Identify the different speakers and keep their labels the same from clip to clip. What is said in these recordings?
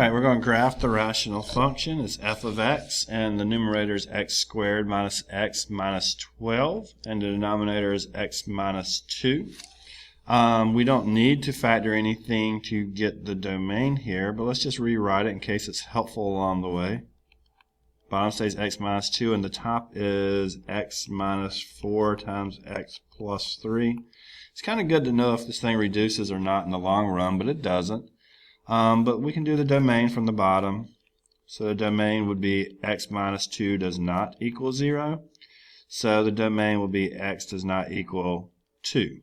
Speaker 1: Alright, we're going to graph the rational function. It's f of x, and the numerator is x squared minus x minus 12, and the denominator is x minus 2. We don't need to factor anything to get the domain here, but let's just rewrite it in case it's helpful along the way. Bottom stays x minus 2, and the top is x minus 4 times x plus 3. It's kind of good to know if this thing reduces or not in the long run, but it doesn't. But we can do the domain from the bottom. So the domain would be x minus 2 does not equal 0. So the domain will be x does not equal 2.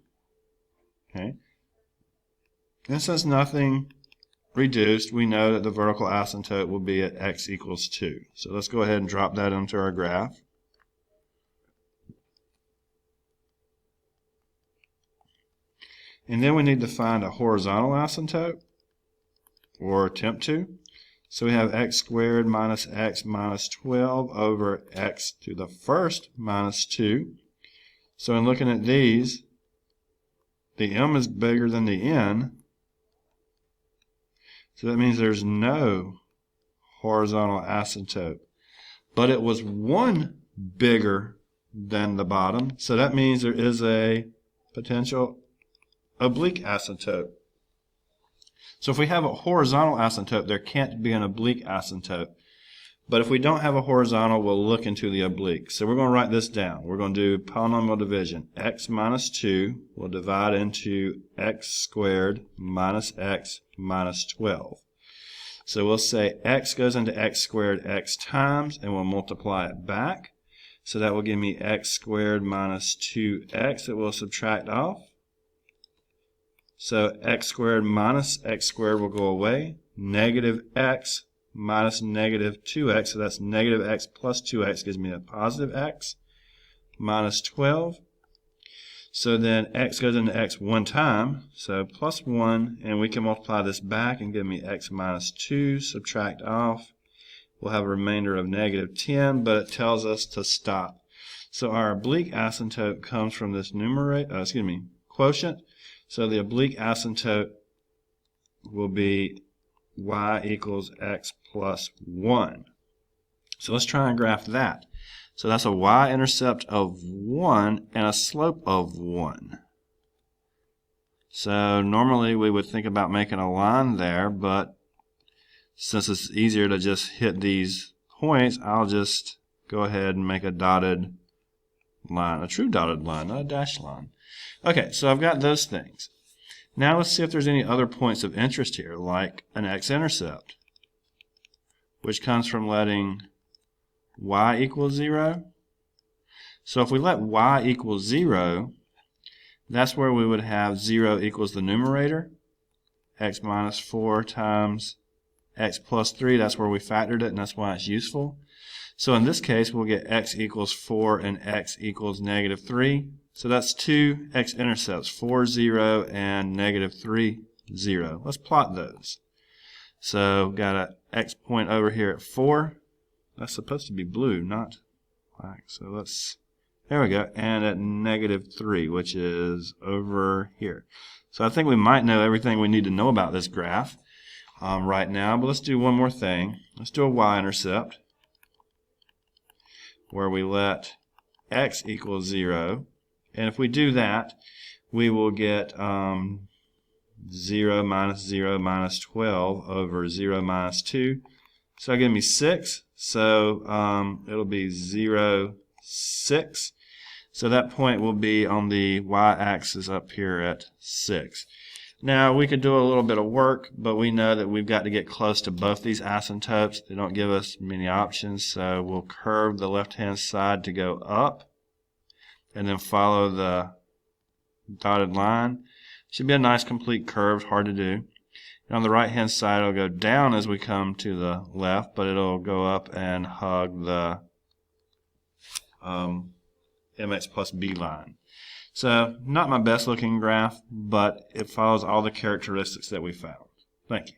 Speaker 1: Okay. And since nothing reduced, we know that the vertical asymptote will be at x equals 2. So let's go ahead and drop that into our graph. And then we need to find a horizontal asymptote, or attempt to. So we have x squared minus x minus 12 over x to the first minus 2. So in looking at these, the m is bigger than the n. So that means there's no horizontal asymptote. But it was 1 bigger than the bottom. So that means there is a potential oblique asymptote. So if we have a horizontal asymptote, there can't be an oblique asymptote. But if we don't have a horizontal, we'll look into the oblique. So we're going to write this down. We're going to do polynomial division. X minus 2 will divide into x squared minus x minus 12. So we'll say x goes into x squared x times, and we'll multiply it back. So that will give me x squared minus 2x that we'll subtract off. So x squared minus x squared will go away. Negative x minus negative 2x, so that's negative x plus 2x gives me a positive x minus 12. So then x goes into x one time, so plus 1, and we can multiply this back and give me x minus 2, subtract off. We'll have a remainder of negative 10, but it tells us to stop. So our oblique asymptote comes from this quotient. So the oblique asymptote will be y equals x plus 1. So let's try and graph that. So that's a y-intercept of 1 and a slope of 1. So normally we would think about making a line there, but since it's easier to just hit these points, I'll just go ahead and make a dotted line, a true dotted line, not a dashed line. Okay, so I've got those things. Now let's see if there's any other points of interest here, like an X-intercept, which comes from letting y equal 0. So if we let y equal 0, that's where we would have 0 equals the numerator, x minus 4 times x plus 3. That's where we factored it, and that's why it's useful. So in this case, we'll get x equals 4 and x equals negative 3. So that's two x-intercepts, 4, 0, and negative 3, 0. Let's plot those. So got an x point over here at 4. That's supposed to be blue, not black. So there we go. And at negative 3, which is over here. So I think we might know everything we need to know about this graph right now. But let's do one more thing. Let's do a y-intercept where we let x equal 0. And if we do that, we will get 0 minus 12 over 0 minus 2. So that'll give me 6. So it'll be 0, 6. So that point will be on the y-axis up here at 6. Now we could do a little bit of work, but we know that we've got to get close to both these asymptotes. They don't give us many options, so we'll curve the left-hand side to go up and then follow the dotted line. Should be a nice complete curve, hard to do. And on the right hand side it'll go down as we come to the left, but it'll go up and hug the mx plus b line. So not my best looking graph, but it follows all the characteristics that we found. Thank you.